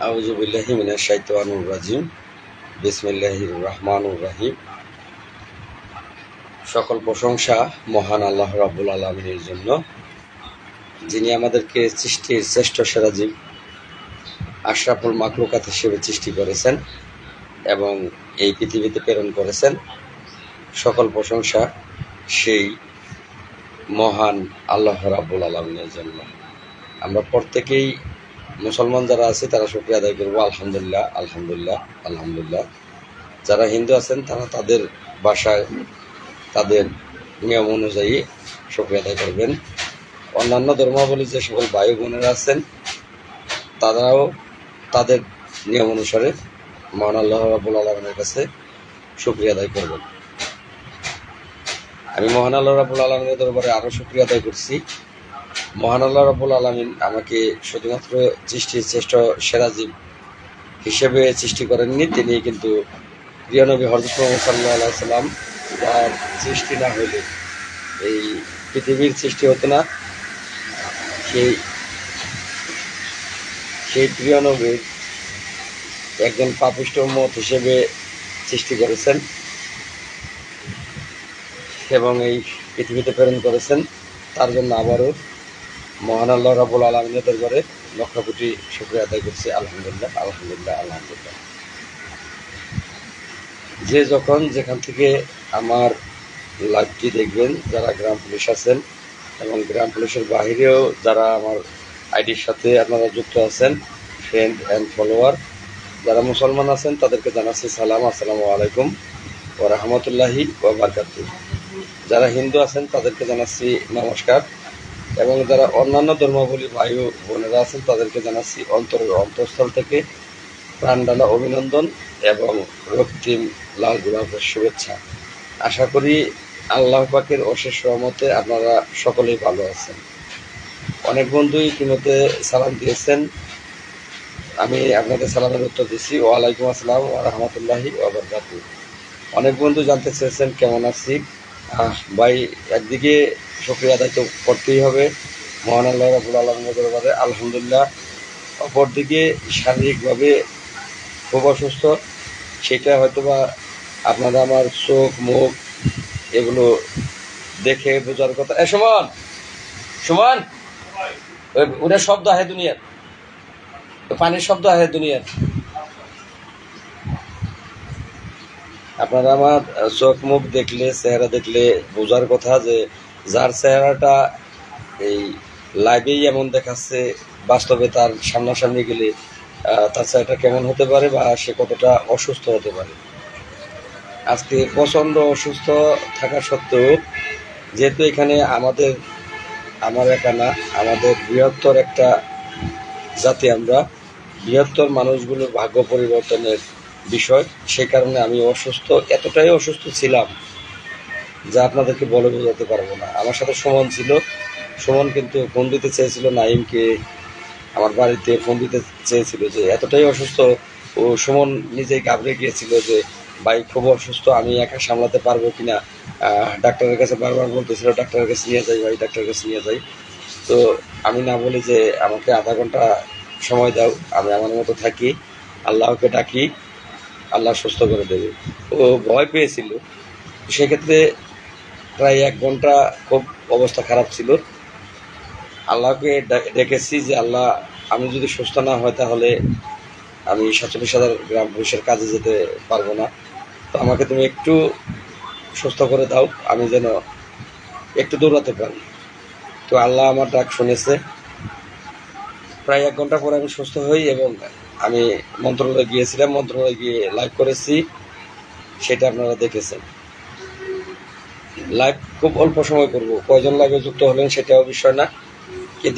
আউযু বিল্লাহি মিনাশ শাইতানির রাজিম। বিসমিল্লাহির রহমানির রহিম। সকল প্রশংসা মহান আল্লাহ রাব্বুল আলামিনের জন্য, যিনি আমাদেরকে সৃষ্টির শ্রেষ্ঠ সেরা জীব আশরাফুল মাখলুকাত হিসেবে সৃষ্টি করেছেন এবং এই পৃথিবীতে প্রেরণ করেছেন। সকল প্রশংসা সেই মহান আল্লাহ রাব্বুল আলামিনের জন্য। আমরা প্রত্যেকেই মুসলমান যারা আছে তারা শুকরিয়া আদায় করবো, আলহামদুলিল্লাহ আলহামদুলিল্লাহ আলহামদুলিল্লাহ। যারা হিন্দু আছেন তারা তাদের ভাষায় তাদের নিয়ম অনুযায়ী শুকরিয়া আদায় করবেন। অন্যান্য ধর্মাবলী যে সকল ভাই বোনেরা আছেন তারাও তাদের নিয়ম অনুসারে মহান আল্লাহ রাব্বুল আলামিনের কাছে শুকরিয়া আদায় করবেন। আমি মহান আল্লাহ রাব্বুল আলামিনের দরবারে আরও শুকরিয়া আদায় করছি। মহান আল্লাহ রাব্বুল আলামিন আমাকে শুধুমাত্র সৃষ্টির শ্রেষ্ঠ সেরা জীব হিসেবে সৃষ্টি করেননি, তিনি কিন্তু প্রিয় নবী হযরত মুহাম্মদ সাল্লাল্লাহু আলাইহি সাল্লাম তার সৃষ্টি না হলে এই পৃথিবীর সৃষ্টি হতো না। সেই প্রিয় নবীর একজন পাপিষ্ঠ উম্মত হিসেবে সৃষ্টি করেছেন এবং এই পৃথিবীতে প্রেরণ করেছেন। তার জন্য আবারও মহান আল্লাহ রাব্বুল আলামিনের দরবারে লক্ষ কোটি শুকরিয়া আদায় করছি। আলহামদুলিল্লাহ আলহামদুলিল্লাহ আলহামদুলিল্লাহ। যে যখন যেখান থেকে আমার লাইভটি দেখবেন, যারা গ্রাম পুলিশ আছেন এবং গ্রাম পুলিশের বাহিরেও যারা আমার আইডির সাথে আপনারা যুক্ত আছেন, ফ্রেন্ড অ্যান্ড ফলোয়ার, যারা মুসলমান আছেন তাদেরকে জানাচ্ছি সালাম, আসসালামু আলাইকুম ওয়া রাহমাতুল্লাহি ওয়া বারাকাতুহু। যারা হিন্দু আছেন তাদেরকে জানাচ্ছি নমস্কার এবং যারা অন্যান্য ধর্মাবলী ভাই ও বোনেরা আছেন তাদেরকে জানাচ্ছি অন্তরের অন্তঃস্থল থেকে প্রাণঢালা অভিনন্দন এবং রক্তিম লাল গোলাপের শুভেচ্ছা। আশা করি আল্লাহ পাকের অশেষ রহমতে আপনারা সকলেই ভালো আছেন। অনেক বন্ধু ইতিমধ্যে সালাম দিয়েছেন, আমি আপনাদের সালামের উত্তর দিচ্ছি। ওয়ালাইকুম আসসালাম ওয়া রাহমাতুল্লাহি ওয়া বারাকাতুহু। অনেক বন্ধু জানতে চেয়েছেন কেমন আছি। ভাই, একদিকে শুকরিয়া আদায় তো করতেই হবে মহান আল্লাহ রাব্বুল আলামিনের দরবারে, আলহামদুলিল্লাহ। অপরদিকে শারীরিকভাবে খুব অসুস্থ, সেটা হয়তোবা আপনারা আমার চোখ মুখ এগুলো দেখে বোঝার কথা। সুমন সুমন ওটা শব্দ আহে দুনিয়ার, পানির শব্দ আহে দুনিয়ার। আপনারা আমার চোখ মুখ দেখলে, চেহারা দেখলে বোঝার কথা যে যার চেহারাটা এই লাইভেই এমন দেখাচ্ছে, বাস্তবে তার সামনাসামনি গেলে তার চেহারাটা কেমন হতে পারে বা সে কতটা অসুস্থ হতে পারে। আজকে প্রচণ্ড অসুস্থ থাকা সত্ত্বেও, যেহেতু এখানে আমার একা না, আমাদের বৃহত্তর একটা জাতি, আমরা বৃহত্তর মানুষগুলোর ভাগ্য পরিবর্তনের বিষয়, সেই কারণে আমি অসুস্থ, এতটাই অসুস্থ ছিলাম যা আপনাদেরকে বলে বোঝাতে পারবো না। আমার সাথে সুমন ছিল, সুমন কিন্তু ফোন দিতে চেয়েছিল নাইমকে, আমার বাড়িতে ফোন দিতে চেয়েছিল, যে এতটাই অসুস্থ ও সুমন নিজেই ঘাবড়ে গিয়েছিল যে ভাই খুব অসুস্থ, আমি একা সামলাতে পারবো কিনা। ডাক্তারের কাছে বারবার বলতেছিল ডাক্তারের কাছে নিয়ে যাই ভাই, ডাক্তারের কাছে নিয়ে যাই। তো আমি না বলি যে আমাকে আধা ঘন্টা সময় দাও, আমি আমার মতো থাকি, আল্লাহকে ডাকি, আল্লাহ সুস্থ করে দেবে। ও ভয় পেয়েছিল, সেক্ষেত্রে প্রায় 1 ঘন্টা খুব অবস্থা খারাপ ছিল। আল্লাহকে ডেকেছি যে আল্লাহ, আমি যদি সুস্থ না হয় তাহলে আমি 47,000 গ্রাম পুলিশের কাজে যেতে পারবো না, তো আমাকে তুমি একটু সুস্থ করে দাও, আমি যেন একটু দৌড়াতে পারি। তো আল্লাহ আমার ডাক শুনেছে। প্রায় 1 ঘন্টা পরে আমি সুস্থ হই এবং আমি মন্ত্রণালয়ে গিয়েছিলাম, মন্ত্রণালয়ে গিয়ে লাইভ করেছি, সেটা আপনারা দেখেছেন। লাইভ খুব অল্প সময় করব, কয়জন লাইভে যুক্ত হলেন সেটাও বিষয় না, কে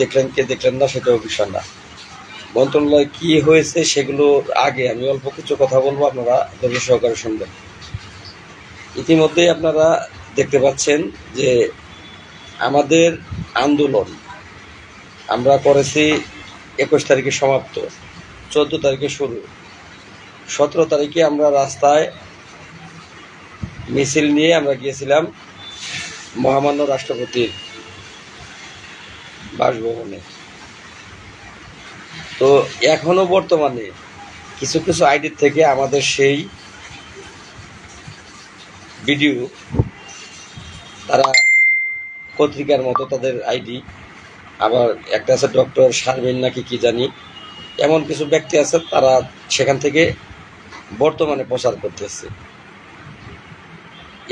দেখলেন না সেটাও বিষয় না। মন্ত্রণালয়ে কি হয়েছে সেগুলোর আগে আমি অল্প কিছু কথা বলবো, আপনারা ধৈর্য সহকারে শুনবেন। ইতিমধ্যেই আপনারা দেখতে পাচ্ছেন যে আমাদের আন্দোলন আমরা করেছি 21 তারিখে সমাপ্ত, 14 তারিখে শুরু, 17 তারিখে আমরা রাস্তায় মিছিল নিয়ে আমরা গিয়েছিলাম মহামান্য রাষ্ট্রপতির বাসভবনে। তো এখনো বর্তমানে কিছু কিছু আইডি থেকে আমাদের সেই ভিডিও তারা পত্রিকার মতো তাদের আইডি, আবার একটা আছে ডক্টর শারমিন নাকি কি জানি, এমন কিছু ব্যক্তি আছে তারা সেখান থেকে বর্তমানে প্রচার করতেছে।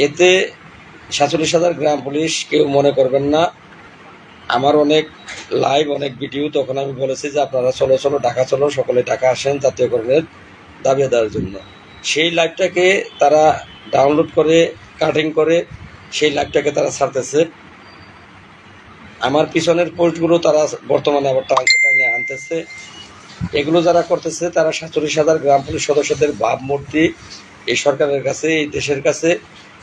এতে 47,000 গ্রাম পুলিশ কেউ মনে করবেন না। আমার অনেক লাইভ, অনেক ভিডিও, তখন আমি বলেছি যে আপনারা চলো চলো ঢাকা চলো, সকলে ঢাকা আসেন জাতীয়করণের দাবি আদায়ের জন্য। সেই লাইভটাকে তারা ডাউনলোড করে কাটিং করে সেই লাইভটাকে তারা ছাড়তেছে। আমার পিছনের পোস্টগুলো তারা বর্তমানে আবার টাইনে আনতেছে। এগুলো যারা করতেছে তারা 47,000 গ্রাম পুলিশ সদস্যদের ভাবমূর্তি এই সরকারের কাছে, এই দেশের কাছে,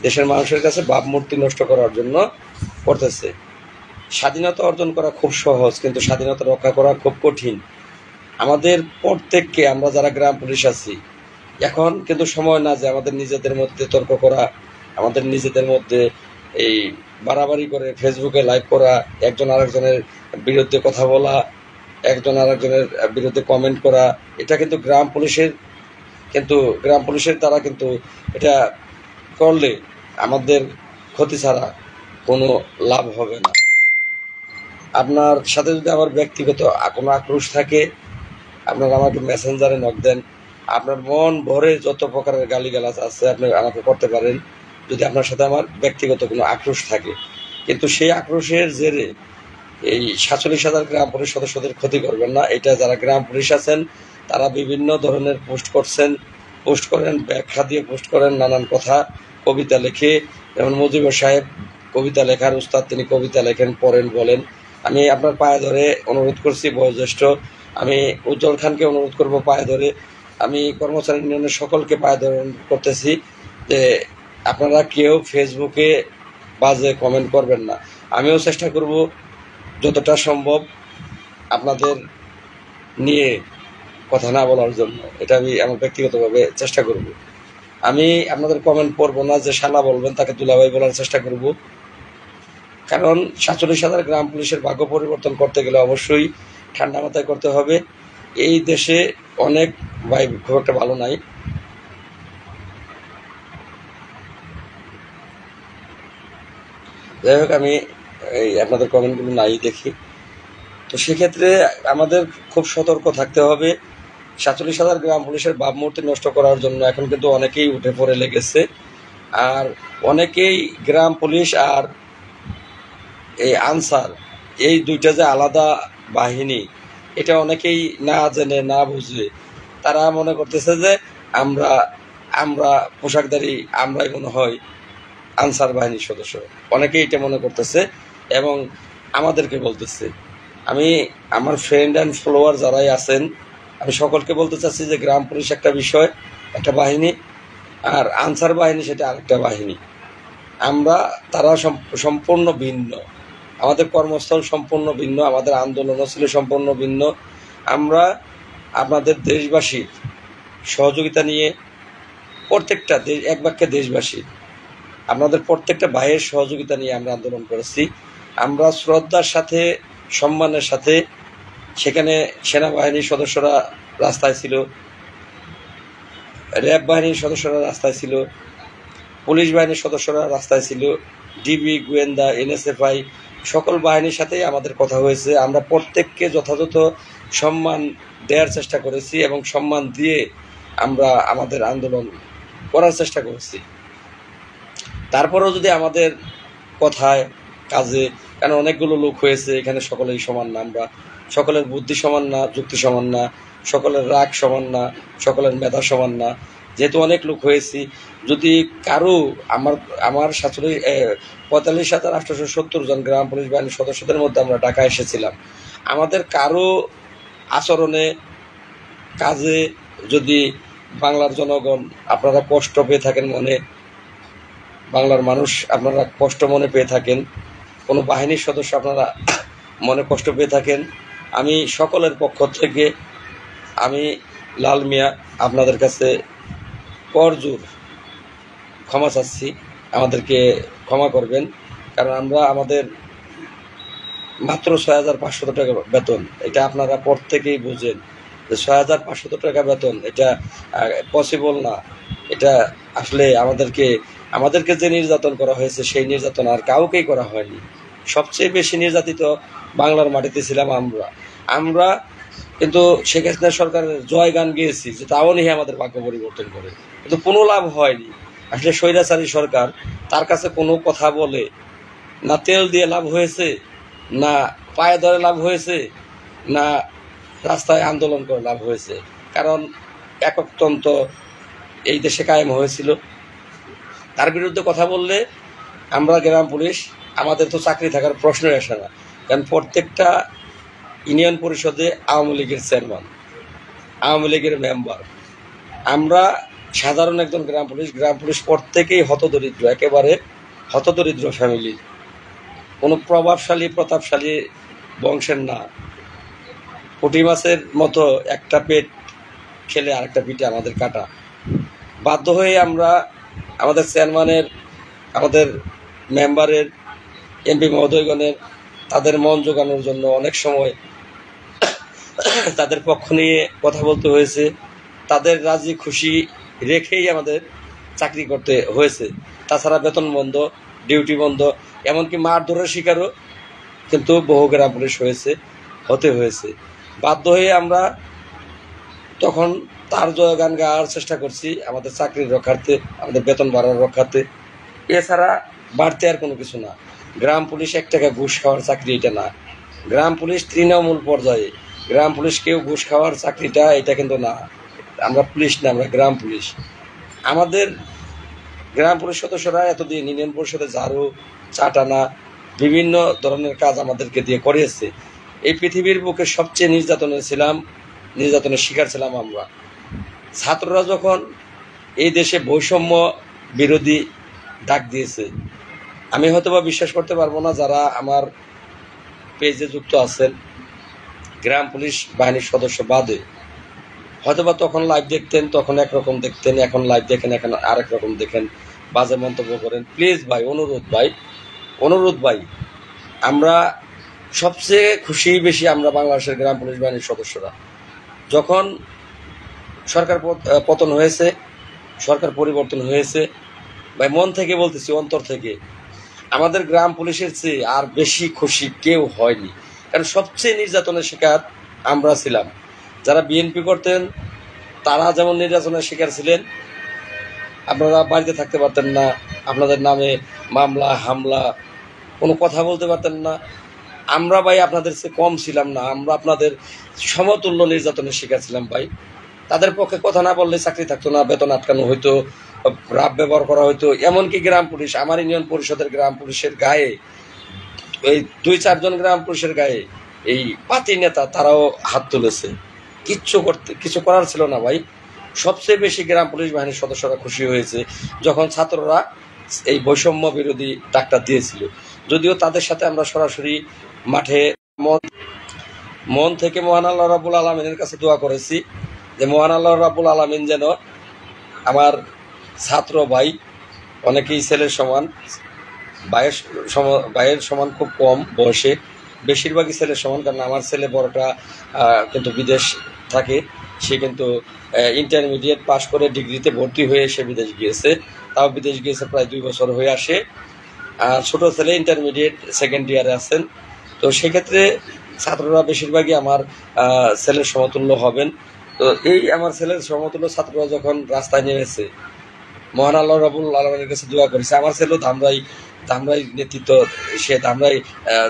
দেশের মানুষের কাছে ভাবমূর্তি নষ্ট করার জন্য করতেছে। স্বাধীনতা অর্জন করা খুব সহজ, কিন্তু স্বাধীনতা রক্ষা করা খুব কঠিন। আমাদের প্রত্যেককে, আমরা যারা গ্রাম পুলিশ আছি, এখন কিন্তু সময় না যে আমাদের নিজেদের মধ্যে তর্ক করা, আমাদের নিজেদের মধ্যে এই বাড়াবাড়ি করে ফেসবুকে লাইভ করা, একজন আরেকজনের বিরুদ্ধে কথা বলা, একজন আরেকজনের বিরুদ্ধে কমেন্ট করা। এটা কিন্তু গ্রাম পুলিশের দ্বারা কিন্তু এটা করলে আমাদের ক্ষতি ছাড়া কোনো লাভ হবে না। আপনার সাথে যদি আমার ব্যক্তিগত কোনো আক্রোশ থাকে, আপনারা আমাকে মেসেঞ্জারে নক দেন। আপনার মন ভরে যত প্রকারের গালিগালাজ আছে আপনি আমাকে করতে পারেন, যদি আপনার সাথে আমার ব্যক্তিগত কোনো আক্রোশ থাকে। কিন্তু সেই আক্রোশের জেরে এই 47,000 গ্রাম পুলিশ সদস্যদের ক্ষতি করবেন না। এটা যারা গ্রাম পুলিশ আছেন তারা বিভিন্ন ধরনের পোস্ট করেন, ব্যাখ্যা দিয়ে পোস্ট করেন, নানান কথা, কবিতা লেখে। যেমন মুজিবুর সাহেব কবিতা লেখার উস্তাদ, তিনি কবিতা লেখেন, পড়েন, বলেন। আমি আপনার পায়ে ধরে অনুরোধ করছি, বয়োজ্যেষ্ঠ আমি উজ্জ্বল খানকে অনুরোধ করব পায়ে ধরে, আমি কর্মচারী ইউনিয়নের সকলকে পায়ে ধরে করতেছি যে আপনারা কেউ ফেসবুকে বাজে কমেন্ট করবেন না। আমিও চেষ্টা করব যতটা সম্ভব আপনাদের নিয়ে কথা না বলার জন্য। এটা আমি আমার ব্যক্তিগতভাবে চেষ্টা করব। আমি আপনাদের কমেন্ট পড়ব না, যে শালা বলবেন তাকে দুলাভাই বলার চেষ্টা করব। কারণ 47,000 গ্রাম পুলিশের ভাগ্য পরিবর্তন করতে গেলে অবশ্যই ঠান্ডা মাথায় করতে হবে। এই দেশে অনেক ভাই খুব একটা ভালো নাই। যাই হোক, আমি আপনাদের কমেন্টগুলো নাই দেখি। তো সেক্ষেত্রে আমাদের খুব সতর্ক থাকতে হবে। 47,000 গ্রাম পুলিশের ভাবমূর্তি নষ্ট করার জন্য এখন কিন্তু অনেকেই উঠে পড়ে লেগেছে। আর অনেকেই গ্রাম পুলিশ আর এই আনসার, এই দুইটা যে আলাদা বাহিনী, এটা অনেকেই না জেনে না বুঝে তারা মনে করতেছে যে আমরা পোশাকধারী, আমরাই মনে হয় আনসার বাহিনীর সদস্য। অনেকেই এটা মনে করতেছে এবং আমাদেরকে বলতেছে। আমি আমার ফ্রেন্ড অ্যান্ড ফলোয়ার যারাই আছেন, আমি সকলকে বলতে চাচ্ছি যে গ্রাম পুলিশ একটা বিষয়, একটা বাহিনী, আর আনসার বাহিনী সেটা আরেকটা বাহিনী। তারা সম্পূর্ণ ভিন্ন। আমাদের কর্মস্থল সম্পূর্ণ ভিন্ন, আমাদের আন্দোলনও ছিল সম্পূর্ণ ভিন্ন। আমরা আপনাদের দেশবাসীর সহযোগিতা নিয়ে, প্রত্যেকটা এক বাক্যে দেশবাসী, আপনাদের প্রত্যেকটা ভাইয়ের সহযোগিতা নিয়ে আমরা আন্দোলন করেছি। আমরা শ্রদ্ধার সাথে, সম্মানের সাথে, সেখানে সেনাবাহিনীর সদস্যরা রাস্তায় ছিল, র্যাব বাহিনীর সদস্যরা রাস্তায় ছিল, পুলিশ বাহিনীর সদস্যরা রাস্তায় ছিল, ডিবি, গোয়েন্দা, এনএসএফআই, সকল বাহিনীর সাথেই আমাদের কথা হয়েছে। আমরা প্রত্যেককে যথাযথ সম্মান দেওয়ার চেষ্টা করেছি এবং সম্মান দিয়ে আমরা আমাদের আন্দোলন করার চেষ্টা করেছি। তারপরেও যদি আমাদের কথায়, কাজে, কারণ অনেকগুলো লোক হয়েছে এখানে, সকলেই সমান না, আমরা সকলের বুদ্ধি সমান না, যুক্তি সমান না, সকলের রাগ সমান না, সকলের মেধা সমান না। যেহেতু অনেক লোক হয়েছি, যদি কারো আমার 45,870 জন গ্রাম পুলিশ বাহিনীর সদস্যদের মধ্যে আমরা ঢাকা এসেছিলাম, আমাদের কারো আচরণে, কাজে যদি বাংলার জনগণ আপনারা কষ্ট পেয়ে থাকেন, মনে বাংলার মানুষ আপনারা কষ্ট মনে পেয়ে থাকেন, কোনো বাহিনীর সদস্য আপনারা মনে কষ্ট পেয়ে থাকেন, আমি সকলের পক্ষ থেকে আমি লাল মিয়া আপনাদের কাছে করজোর ক্ষমা চাচ্ছি। আমাদেরকে ক্ষমা করবেন, কারণ আমাদের মাত্র 6,500 টাকা বেতন, এটা আপনারা প্রত্যেকেই বুঝেন। যে 6,500 টাকা বেতন এটা পসিবল না। এটা আসলে আমাদেরকে যে নির্যাতন করা হয়েছে সেই নির্যাতন আর কাউকেই করা হয়নি। সবচেয়ে বেশি নির্যাতিত বাংলার মাটিতে ছিলাম আমরা কিন্তু শেখ হাসিনা সরকারের জয় গান গেয়েছি যে তাও নিয়ে আমাদের ভাগ্য পরিবর্তন করে, কিন্তু কোনো লাভ হয়নি। আসলে স্বৈরাচারী সরকার, তার কাছে কোনো কথা বলে না তেল দিয়ে লাভ হয়েছে, না পায়ে ধরে লাভ হয়েছে, না রাস্তায় আন্দোলন করে লাভ হয়েছে। কারণ এককতন্ত্র এই দেশে কায়েম হয়েছিল, তার বিরুদ্ধে কথা বললে আমরা গ্রাম পুলিশ, আমাদের তো চাকরি থাকার প্রশ্নই আসে না। কারণ প্রত্যেকটা ইউনিয়ন পরিষদে আওয়ামী লীগের চেয়ারম্যান, আওয়ামী লীগের মেম্বার, আমরা সাধারণ একজন গ্রাম পুলিশ প্রত্যেকেই হতদরিদ্র, একেবারে হতদরিদ্র ফ্যামিলির, কোনো প্রতাপশালী বংশের না। পুঁটি মাছের মতো একটা পেট খেলে আরেকটা পিঠে আমাদের কাটা। বাধ্য হয়ে আমরা আমাদের চেয়ারম্যানের, আমাদের মেম্বারের, এমপি মহোদয়গণের তাদের মন জোগানোর জন্য অনেক সময় তাদের পক্ষ নিয়ে কথা বলতে হয়েছে, তাদের রাজি খুশি রেখেই আমাদের চাকরি করতে হয়েছে। তাছাড়া বেতন বন্ধ, ডিউটি বন্ধ, এমনকি মারধরের শিকারও কিন্তু বহু গ্রাম পুলিশ হতে হয়েছে। বাধ্য হয়ে আমরা তখন তার জয়গান গাওয়ার চেষ্টা করছি আমাদের চাকরির রক্ষার্থে, আমাদের বেতন বাড়ার রক্ষার্থে। এছাড়া বাড়তে আর কোনো কিছু না। গ্রাম পুলিশ 1 টাকা ঘুষ খাওয়ার চাকরি এটা না। গ্রাম পুলিশ তৃণমূল পর্যায়ে, গ্রাম পুলিশ কেউ ঘুষ খাওয়ার চাকরিটা এটা কিন্তু না। আমরা পুলিশ না, আমরা গ্রাম পুলিশ। আমাদের গ্রাম পুলিশ সদস্যরা এতদিন ইউনিয়ন পরিষদে ঝাড়ু, চা টানা, বিভিন্ন ধরনের কাজ আমাদেরকে দিয়ে করিয়েছে। এই পৃথিবীর বুকে সবচেয়ে নির্যাতনের শিকার ছিলাম আমরা। ছাত্ররা যখন এই দেশে বৈষম্য বিরোধী ডাক দিয়েছে, আমি হয়তোবা বিশ্বাস করতে পারবো না যারা আমার পেজে যুক্ত আছেন গ্রাম পুলিশ বাহিনীর সদস্য বাদে, হয়তোবা তখন লাইভ দেখতেন, তখন একরকম দেখতেন, এখন লাইভ দেখেন, এখন আরেক রকম দেখেন, বাজে মন্তব্য করেন। প্লিজ ভাই, অনুরোধ ভাই, আমরা সবচেয়ে খুশি বেশি আমরা বাংলাদেশের গ্রাম পুলিশ বাহিনীর সদস্যরা। যখন সরকার পতন হয়েছে, সরকার পরিবর্তন হয়েছে, ভাই মন থেকে বলতেছি, অন্তর থেকে, আমাদের গ্রাম পুলিশের চেয়ে আর বেশি খুশি কেউ হয়নি। কারণ সবচেয়ে নির্যাতনের শিকার আমরা ছিলাম। যারা বিএনপি করতেন তারা যেমন নির্যাতনের শিকার ছিলেন, আপনারা বাড়িতে থাকতে পারতেন না, আপনাদের নামে মামলা হামলা, কোনো কথা বলতে পারতেন না। আমরা ভাই আপনাদের চেয়ে কম ছিলাম না, আমরা আপনাদের সমতুল্য নির্যাতনের শিকার ছিলাম ভাই। তাদের পক্ষে কথা না বললে চাকরি থাকতো না, বেতন আটকানো হইতো, রাব ব্যবহার করা হইতো। এমনকি গ্রাম পুলিশ, আমার ইউনিয়ন পরিষদের গ্রাম পুলিশের গায়ে, এই 2-4 জন গ্রাম পুলিশের গায়ে এই পাতি নেতা তারাও হাত তুলেছে। কিছু করার ছিল না ভাই। সবচেয়ে বেশি গ্রাম পুলিশ বাহিনীর সদস্যরা খুশি হয়েছে যখন ছাত্ররা এই বৈষম্য বিরোধী ডাকটা দিয়েছিল। যদিও তাদের সাথে আমরা সরাসরি মাঠে মন থেকে মহান আল্লাহ রাব্বুল আলামিনের কাছে দোয়া করেছি যে মহান আল্লাহ রাব্বুল আলামিন যেন আমার ছাত্র ভাই, অনেকেই ছেলের সমান, ভাইয়ের সমান খুব কম বয়সে, বেশিরভাগই ছেলের সমান। কারণ আমার ছেলে বড়টা কিন্তু বিদেশ থাকে, সে কিন্তু ইন্টারমিডিয়েট পাশ করে ডিগ্রিতে ভর্তি হয়ে সে বিদেশ গিয়েছে, তাও বিদেশ গিয়েছে প্রায় 2 বছর হয়ে আসে। ছোট ছেলে ইন্টারমিডিয়েট সেকেন্ড ইয়ারে আছেন। তো সেক্ষেত্রে ছাত্ররা বেশিরভাগই আমার ছেলের সমতুল্য হবেন। তো এই আমার ছেলের সমতুল্য ছাত্ররা যখন রাস্তায় নেমেছে, মহান আল্লাহ রাব্বুল আলামিনের কাছে দোয়া করেছে আমার ছেলেও ধামরাই নেতৃত্ব, সে ধামরাই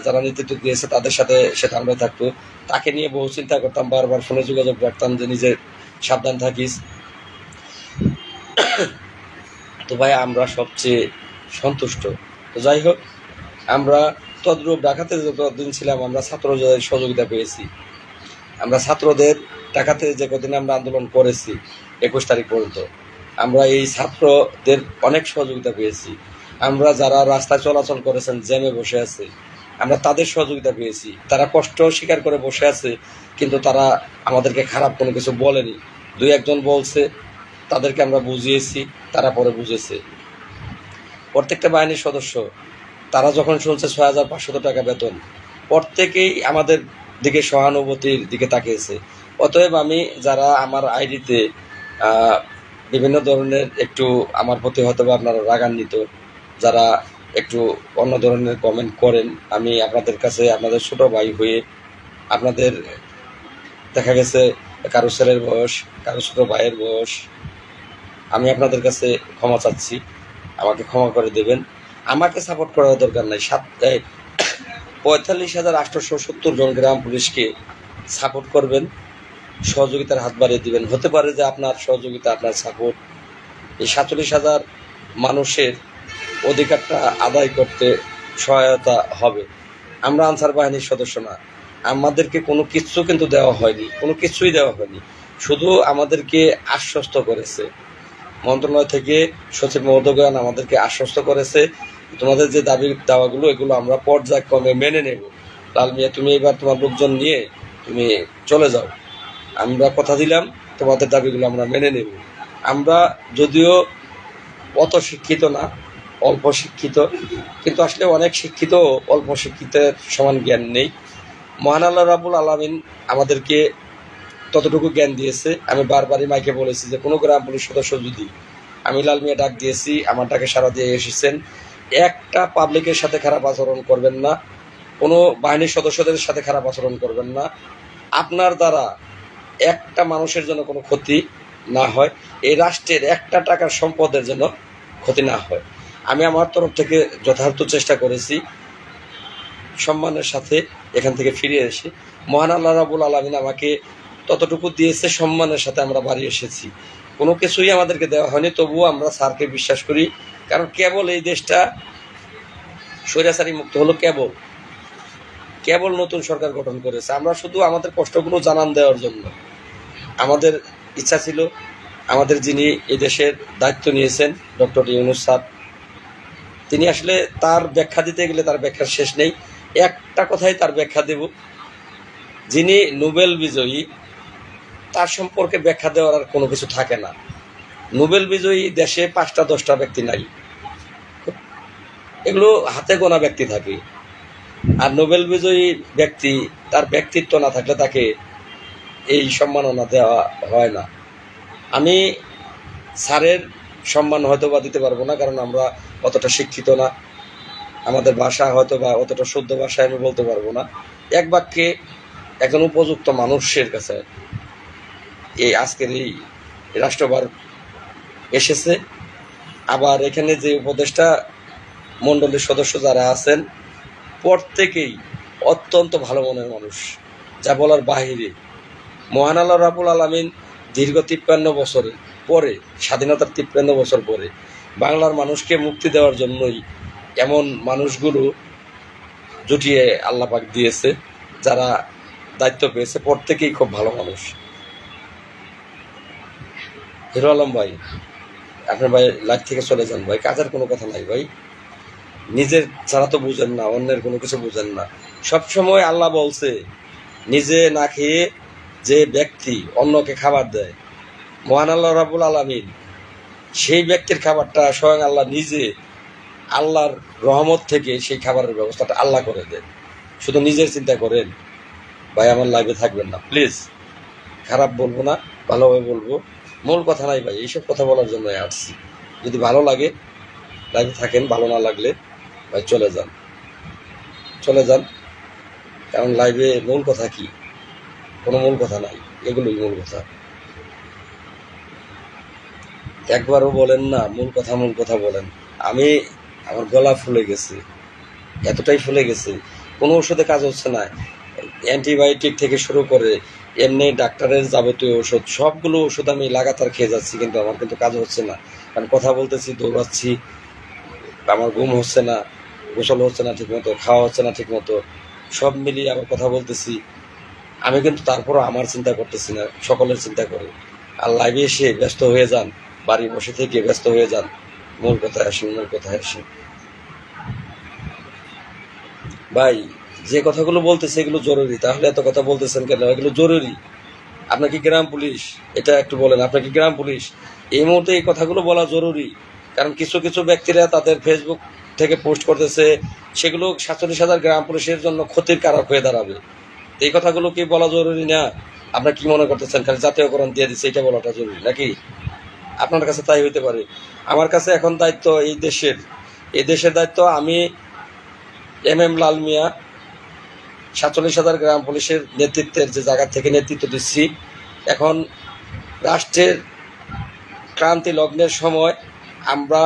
যারা নেতৃত্ব দিয়েছে তাদের সাথে সে ধামরাই থাকতো। তাকে নিয়ে বহু চিন্তা করতাম, বারবার ফোনে যোগাযোগ রাখতাম যে নিজে সাবধান থাকিস। তো ভাই আমরা সবচেয়ে সন্তুষ্ট। তো যাই হোক, আমরা তদ্রূপ ঢাকাতে যতদিন ছিলাম আমরা ছাত্রদের সহযোগিতা পেয়েছি। আমরা ছাত্রদের ঢাকাতে যে কদিন আমরা আন্দোলন করেছি 21 তারিখ পর্যন্ত, আমরা এই ছাত্রদের অনেক সহযোগিতা পেয়েছি। আমরা যারা রাস্তায় চলাচল করেছেন, জ্যামে বসে আছে, আমরা তাদের সহযোগিতা পেয়েছি। তারা কষ্ট স্বীকার করে বসে আছে, কিন্তু তারা আমাদেরকে খারাপ কোনো কিছু বলেনি। 2-1 জন বলছে, তাদেরকে আমরা বুঝিয়েছি, তারা পরে বুঝেছে। প্রত্যেকটা বাহিনীর সদস্য তারা যখন শুনছে 6,500 টাকা বেতন, প্রত্যেকেই আমাদের দিকে সহানুভূতির দিকে তাকিয়েছে। অতএব আমি যারা আমার আইডিতে বিভিন্ন ধরনের একটু আমার প্রতি হয়তো বা আপনারা রাগান্বিত, যারা একটু অন্য ধরনের কমেন্ট করেন, আমি আপনাদের কাছে আপনাদের ছোট ভাই হয়ে, আপনাদের দেখা গেছে কারো ছেলের বয়স, কারো ছোট ভাইয়ের বয়স, আমি আপনাদের কাছে ক্ষমা চাচ্ছি, আমাকে ক্ষমা করে দেবেন। আমাকে সাপোর্ট করার দরকার নাই। 45,870 জন গ্রাম পুলিশকে সাপোর্ট করবেন, সহযোগিতার হাত বাড়িয়ে দিবেন। হতে পারে যে আপনার সহযোগিতা, আপনার সাপোর্ট এই 47,000 মানুষের অধিকারটা আদায় করতে সহায়তা হবে। আমরা আনসার বাহিনীর সদস্য না, আমাদেরকে কোনো কিছু কিন্তু দেওয়া হয়নি, কোনো কিছুই দেওয়া হয়নি। শুধু আমাদেরকে আশ্বস্ত করেছে, মন্ত্রণালয় থেকে সচিব মহোদয়গণ আমাদেরকে আশ্বস্ত করেছে, তোমাদের যে দাবি দাওয়াগুলো এগুলো আমরা পর্যায়ক্রমে মেনে নেব। লাল মিয়া, তুমি এবার তোমার লোকজন নিয়ে তুমি চলে যাও, আমরা কথা দিলাম তোমাদের দাবিগুলো আমরা মেনে নেব। আমরা যদিও অত শিক্ষিত না, অল্প শিক্ষিত, কিন্তু আসলে অনেক শিক্ষিত অল্প শিক্ষিতের সমান জ্ঞান নেই। মহান আল্লাহ রাব্বুল আলামিন আমাদেরকে ততটুকু জ্ঞান দিয়েছে। আমি বারবারই মাইকে বলেছি যে কোনো গ্রাম পুলিশ সদস্য যদি, আমি লাল মিয়া ডাক দিয়েছি, আমার ডাকে সাড়া দিয়ে এসেছেন, একটা পাবলিকের সাথে খারাপ আচরণ করবেন না, কোনো বাহিনীর সদস্যদের সাথে খারাপ আচরণ করবেন না। আপনার দ্বারা একটা মানুষের জন্য কোনো ক্ষতি না হয়, এই রাষ্ট্রের একটা টাকার সম্পদের জন্য ক্ষতি না হয়। আমি আমার তরফ থেকে যথার্থ চেষ্টা করেছি সম্মানের সাথে এখান থেকে ফিরে এসে। মহান আল্লাহ রাব্বুল আলামিন আমাকে ততটুকু দিয়েছে, সম্মানের সাথে আমরা বাড়ি এসেছি। কোনো কিছুই আমাদেরকে দেওয়া হয়নি, তবুও আমরা স্যারকে বিশ্বাস করি। কারণ কেবল এই দেশটা স্বৈরাচারী মুক্ত হলো, কেবল নতুন সরকার গঠন করেছে। আমরা শুধু আমাদের কষ্টগুলো জানান দেওয়ার জন্য, আমাদের ইচ্ছা ছিল, আমাদের যিনি এই দেশের দায়িত্ব নিয়েছেন ডক্টর ইউনূস স্যার, তিনি আসলে তার ব্যাখ্যা দিতে গেলে তার ব্যাখ্যার শেষ নেই। একটা কথাই তার ব্যাখ্যা দেব, যিনি নোবেল বিজয়ী তার সম্পর্কে ব্যাখ্যা দেওয়ার আর কোনো কিছু থাকে না। নোবেল বিজয়ী দেশে 5-10টা ব্যক্তি নাই, এগুলো হাতে গোনা ব্যক্তি থাকে। আর নোবেল বিজয়ী ব্যক্তি, তার ব্যক্তিত্ব না থাকলে তাকে এই সম্মাননা দেওয়া হয় না। আমি স্যারের সম্মান হয়তো বা দিতে পারবো না, কারণ আমরা অতটা শিক্ষিত না, আমাদের ভাষা হয়তো বা অতটা শুদ্ধ ভাষায় আমি বলতে পারবো না। এক বাক্যে একজন উপযুক্ত মানুষের কাছে এই আজকের এই রাষ্ট্রভার এসেছে। আবার এখানে যে উপদেষ্টা মণ্ডলীর সদস্য যারা আছেন প্রত্যেকেই অত্যন্ত ভালো মনের মানুষ, যা বলার বাহিরে। মহান আল্লাহ রাব্বুল আলামিন দীর্ঘ 53 বছরের পরে, স্বাধীনতার 53 বছর পরে বাংলার মানুষকে মুক্তি দেওয়ার জন্যই এমন মানুষগুলো জুটিয়ে আল্লাহ পাক দিয়েছে, যারা দায়িত্ব পেয়েছে প্রত্যেকেই খুব ভালো মানুষ। হিরো আলম ভাই, আপনার ভাই লাইফ থেকে চলে যান ভাই, কাজের কোনো কথা নাই ভাই। নিজের ছাড়া তো বুঝেন না, অন্যের কোনো কিছু বুঝেন না। সবসময় আল্লাহ বলছে, নিজে না খেয়ে যে ব্যক্তি অন্যকে খাবার দেয়, মহান আল্লাহ রাব্বুল আলামিন সেই ব্যক্তির খাবারটা স্বয়ং আল্লাহ নিজে, আল্লাহর রহমত থেকে সেই খাবারের ব্যবস্থাটা আল্লাহ করে দেয়। শুধু নিজের চিন্তা করেন ভাই, আমার লাইভে থাকবেন না প্লিজ। খারাপ বলবো না, ভালোভাবে বলবো, মূল কথা নাই ভাই, এইসব কথা বলার জন্য আসছি। যদি ভালো লাগে লাইভে থাকেন, ভালো না লাগলে ভাই চলে যান, চলে যান। কারণ লাইভে মূল কথা কি? কোনো মূল কথা নাই, এগুলোই মূল কথা। একবারও বলেন না মূল কথা বলেন। আমার গলা ফুলে গেছে, এতটাই ফুলে গেছে, কোনো ওষুধে কাজ হচ্ছে না। অ্যান্টিবায়োটিক থেকে শুরু করে এমনি ডাক্তারের যাবতীয় ওষুধ, সবগুলো ওষুধ আমি লাগাতার খেয়ে যাচ্ছি, কিন্তু আমার কিন্তু কাজ হচ্ছে না। কারণ কথা বলতেছি, দৌড়াচ্ছি, আমার ঘুম হচ্ছে না, গোসল হচ্ছে না ঠিক মতো, খাওয়া হচ্ছে না ঠিক মতো, সব মিলিয়ে আবার কথা বলতেছি। আমি কিন্তু তারপরও আমার চিন্তা করতেছি না, সকলের চিন্তা করে। আর লাইভে এসে ব্যস্ত হয়ে যান, বাড়ি বসে থেকে ব্যস্ত হয়ে যান। মূল কথায় আসেন, মূল কথায় আসেন ভাই। যে কথাগুলো বলতেছে এগুলো জরুরি, তাহলে এত কথা বলতেছেন কেন? এগুলো জরুরি। আপনার কি গ্রাম পুলিশ? এটা একটু বলেন, আপনার কি গ্রাম পুলিশ? এই মুহূর্তে এই কথাগুলো বলা জরুরি, কারণ কিছু কিছু ব্যক্তিরা তাদের ফেসবুক থেকে পোস্ট করতেছে, সেগুলো 47,000 গ্রাম পুলিশের জন্য ক্ষতির কারক হয়ে দাঁড়াবে। এই কথাগুলো কি বলা জরুরি না? আপনারা কি মনে করতেছেন খালি জাতীয়করণ দিয়ে দিচ্ছে এটা বলাটা জরুরি নাকি? আপনার কাছে তাই হইতে পারে। আমার কাছে এখন দায়িত্ব এই দেশের দায়িত্ব। আমি এম লাল মিয়া 47,000 গ্রাম পুলিশের নেতৃত্বের যে জায়গা থেকে নেতৃত্ব দিচ্ছি। এখন রাষ্ট্রের ক্রান্তি লগ্নের সময় আমরা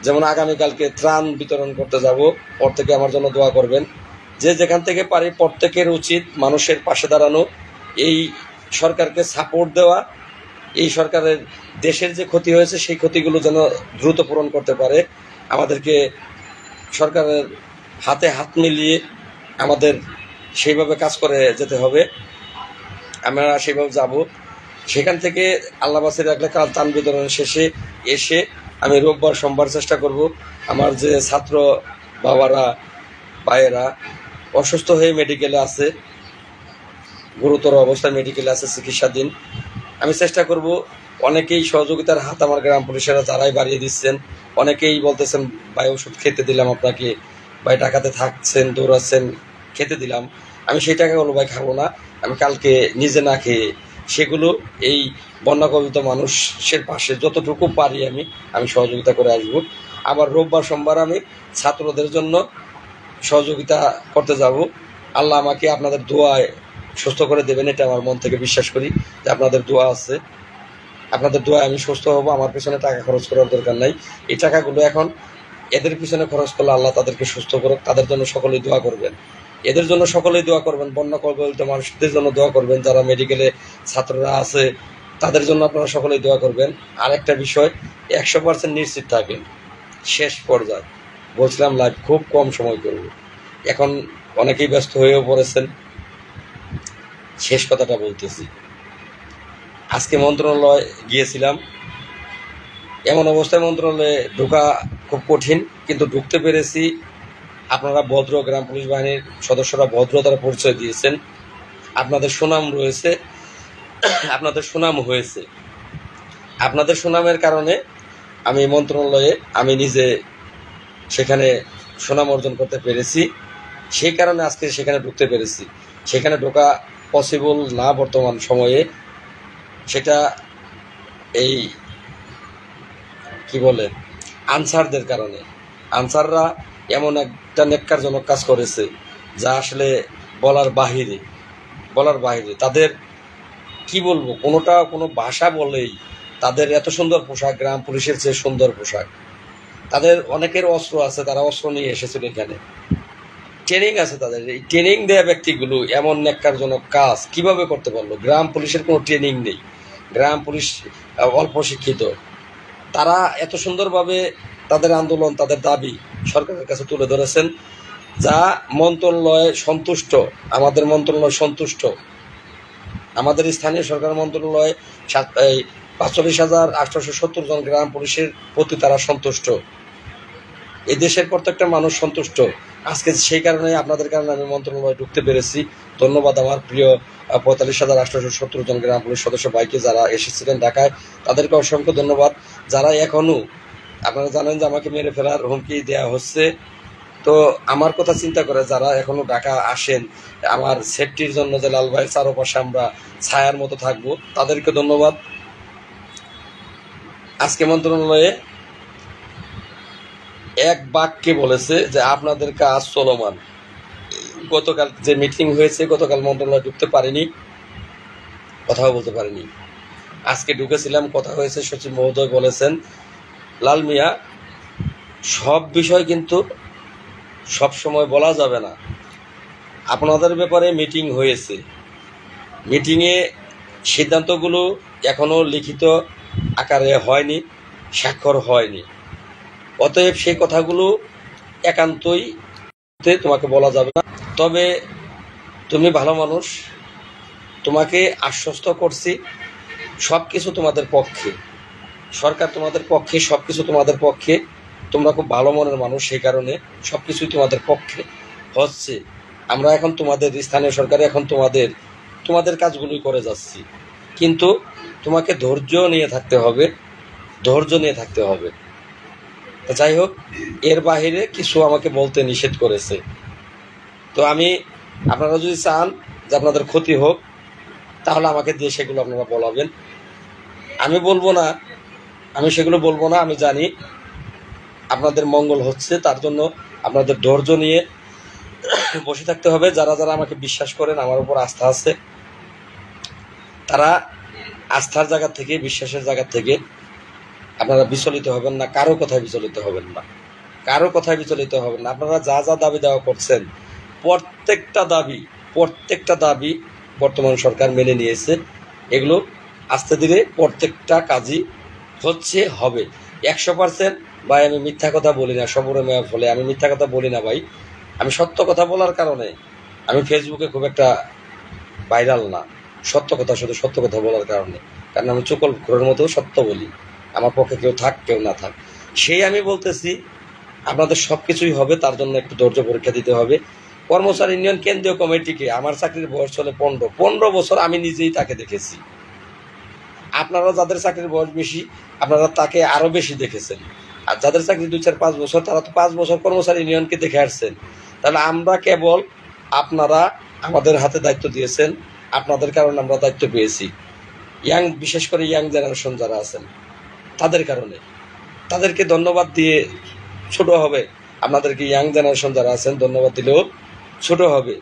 যেমন আগামীকালকে ত্রাণ বিতরণ করতে যাব, প্রত্যেকে আমার জন্য দোয়া করবেন। যে যেখান থেকে পারি প্রত্যেকের উচিত মানুষের পাশে দাঁড়ানো, এই সরকারকে সাপোর্ট দেওয়া, এই সরকারের দেশের যে ক্ষতি হয়েছে সেই ক্ষতিগুলো যেন দ্রুত পূরণ করতে পারে। আমাদেরকে সরকারের হাতে হাত মিলিয়ে আমাদের সেইভাবে কাজ করে যেতে হবে। আমরা সেইভাবে যাব। সেখান থেকে আল্লাহ বাসির রাখলে কাল ত্রাণ বিতরণ শেষে এসে আমি রোববার সোমবার চেষ্টা করব আমার যে ছাত্র বাবারা ভাইয়েরা অসুস্থ হয়ে মেডিকেলে আছে, গুরুতর অবস্থায় মেডিকেলে আছে চিকিৎসাধীন, আমি চেষ্টা করব। অনেকেই সহযোগিতার হাত আমার গ্রাম পুলিশেরা যারাই বাড়িয়ে দিচ্ছেন, অনেকেই বলতেছেন ভাই ওষুধ খেতে দিলাম আপনাকে, ভাই টাকাতে থাকছেন দৌড়াচ্ছেন খেতে দিলাম। আমি সেই টাকাগুলো ভাই খাবো না, আমি কালকে নিজে না খেয়ে সেগুলো এই বন্যাকবিত মানুষের পাশে যতটুকু পারি আমি সহযোগিতা করে আসবো। আবার রোববার সোমবার আমি ছাত্রদের জন্য সহযোগিতা করতে যাব। আল্লাহ আমাকে আপনাদের দোয়ায় সুস্থ করে দেবেন, এটা আমার মন থেকে বিশ্বাস করি যে আপনাদের দোয়া আছে। আপনাদের দোয়ায় আমি সুস্থ হব। আমার পিছনে টাকা খরচ করার দরকার নাই। এই টাকাগুলো এখন এদের পিছনে খরচ করলে আল্লাহ তাদেরকে সুস্থ করুক। তাদের জন্য সকলেই দোয়া করবেন, এদের জন্য সকলেই দোয়া করবেন। বন্যা কবলিত মানুষদের জন্য দোয়া করবেন, যারা মেডিকেলে ছাত্ররা আছে তাদের জন্য আপনারা সকলেই দোয়া করবেন। আরেকটা বিষয়, 100% নিশ্চিত থাকেন। শেষ পর্যায়ে বলছিলাম লাইভ খুব কম সময় করব, এখন অনেকেই ব্যস্ত হয়েও পড়েছেন। শেষ কথাটা বলতেছি, আজকে মন্ত্রণালয় গিয়েছিলাম। এমন অবস্থায় মন্ত্রণালয়ে ঢোকা খুব কঠিন, কিন্তু ঢুকতে পেরেছি। আপনারা ভদ্র, গ্রাম পুলিশ বাহিনীর সদস্যরা ভদ্রতার পরিচয় দিয়েছেন, আপনাদের সুনাম রয়েছে, আপনাদের সুনাম হয়েছে। আপনাদের সুনামের কারণে আমি মন্ত্রণালয়ে আমি নিজে সেখানে সুনাম অর্জন করতে পেরেছি। সেই কারণে আজকে সেখানে ঢুকতে পেরেছি। সেখানে ঢোকা পসিবল না বর্তমান সময়ে, সেটা এই কি বলে আনসারদের কারণে। আনসাররা এমন একটা নেককারজনক কাজ করেছে যা আসলে বলার বাহিরে। তাদের কি বলবো, কোনো ভাষা বলেই তাদের এত সুন্দর পোশাক, গ্রাম পুলিশের চেয়ে সুন্দর পোশাক। তাদের অনেকের অস্ত্র আছে, তারা অস্ত্র নিয়ে এসেছিল এখানে, ট্রেনিং আছে তাদের। এই ট্রেনিং দেওয়া ব্যক্তিগুলো এমন নেককারজনক কাজ কিভাবে করতে পারলো? গ্রাম পুলিশের কোনো ট্রেনিং নেই, গ্রাম পুলিশ অল্প শিক্ষিত, তারা এত সুন্দরভাবে তাদের আন্দোলন, তাদের দাবি সরকারের কাছে তুলে ধরেছেন, যা মন্ত্রণালয় সন্তুষ্ট। আমাদের মন্ত্রণালয় সন্তুষ্ট, আমাদের স্থানীয় সরকার মন্ত্রণালয় 45,870 জন গ্রাম পুলিশের প্রতি তারা সন্তুষ্ট। এই দেশের প্রত্যেকটা মানুষ সন্তুষ্ট। আজকে সেই কারণে আপনাদের কারণে আমি মন্ত্রণালয়ে ঢুকতে পেরেছি। ধন্যবাদ আমার প্রিয় 45,870 জন গ্রাম পুলিশ সদস্য ভাইকে, যারা এসেছিলেন ঢাকায়, তাদেরকে অসংখ্য ধন্যবাদ। যারা এখনও, আপনারা জানেন যে আমাকে মেরে ফেলার হুমকি দেওয়া হচ্ছে, তো আমার কথা চিন্তা করে যারা এখনো ঢাকা আসেন আমার সেফটির জন্য, যে লাল ভাইয়ের চারপাশে আমরা ছায়ার মতো থাকবো, তাদেরকে ধন্যবাদ। আজকে মন্ত্রণালয়ে এক বাক্যে বলেছে যে আপনাদের কাজ চলমান। গতকাল যে মিটিং হয়েছে, গতকাল মন্ত্রণালয়ে ঢুকতে পারিনি, কথাও বলতে পারিনি। আজকে ঢুকেছিলাম, কথা হয়েছে। সচিব মহোদয় বলেছেন, লাল মিয়া সব বিষয় কিন্তু সব সময় বলা যাবে না। আপনাদের ব্যাপারে মিটিং হয়েছে, মিটিংয়ে সিদ্ধান্তগুলো এখনো লিখিত আকারে হয়নি, স্বাক্ষর হয়নি। অতএব সেই কথাগুলো একান্তই তোমাকে বলা যাবে না। তবে তুমি ভালো মানুষ, তোমাকে আশ্বস্ত করছি সব কিছু তোমাদের পক্ষে, সরকার তোমাদের পক্ষে, সব কিছু তোমাদের পক্ষে। তোমরা খুব ভালো মনের মানুষ, সেই কারণে সব কিছুই তোমাদের পক্ষে হচ্ছে। আমরা এখন তোমাদের স্থানীয় সরকারে এখন তোমাদের কাজগুলোই করে যাচ্ছি, কিন্তু তোমাকে ধৈর্য নিয়ে থাকতে হবে। যাই হোক, এর বাহিরে কিছু আমাকে বলতে নিষেধ করেছে। তো আপনারা যদি চান যে আপনাদের ক্ষতি হোক, তাহলে আমাকে দিয়ে সেগুলো আপনারা বলাবেন। আমি বলবো না, আমি সেগুলো বলবো না। আমি জানি আপনাদের মঙ্গল হচ্ছে, তার জন্য আপনাদের ধৈর্য নিয়ে বসে থাকতে হবে। যারা যারা আমাকে বিশ্বাস করেন, আমার উপর আস্থা আছে, তারা আস্থার জায়গা থেকে, বিশ্বাসের জায়গা থেকে আপনারা বিচলিত হবেন না, কারো কথায় বিচলিত হবেন না, কারো কথায় বিচলিত হবেন না। আপনারা যা যা দাবি দেওয়া করছেন, প্রত্যেকটা দাবি বর্তমান সরকার মেনে নিয়েছে। এগুলো আস্তে ধীরে প্রত্যেকটা কাজই হচ্ছে, হবে 100%। ভাই আমি মিথ্যা কথা বলি না, সবরে মেয়ার ফলে আমি মিথ্যা কথা বলি না ভাই। আমি সত্য কথা বলার কারণে আমি ফেসবুকে খুব একটা ভাইরাল না, সত্য কথা, শুধু সত্য কথা বলার কারণে। কারণ আমি চকল ঘোরের মতো সত্য বলি, আমার পক্ষে কেউ থাক কেউ না থাক। সেই আমি বলতেছি আপনাদের সব কিছুই হবে, তার জন্য একটু ধৈর্য পরীক্ষা দিতে হবে। কর্মচারী ইউনিয়ন কেন্দ্রীয় কমিটিকে আমার চাকরির বয়স চলে 15 বছর, আমি নিজেই তাকে দেখেছি। আপনারা যাদের চাকরির বয়স বেশি, আপনারা তাকে আরও বেশি দেখেছেন। আর যাদের চাকরি 2-4-5 বছর, তারা তো 5 বছর কর্মচারী ইউনিয়নকে দেখে আসছেন। তাহলে আমরা কেবল, আপনারা আমাদের হাতে দায়িত্ব দিয়েছেন, আপনাদের কারণে আমরা দায়িত্ব পেয়েছি। বিশেষ করে ইয়াং জেনারেশন যারা আছেন, তাদের কারণে, তাদেরকে ধন্যবাদ দিয়ে ছোট হবে। আপনাদেরকে ইয়াং জেনারেশন যারা আছেন ধন্যবাদ দিলেও ছোট হবে।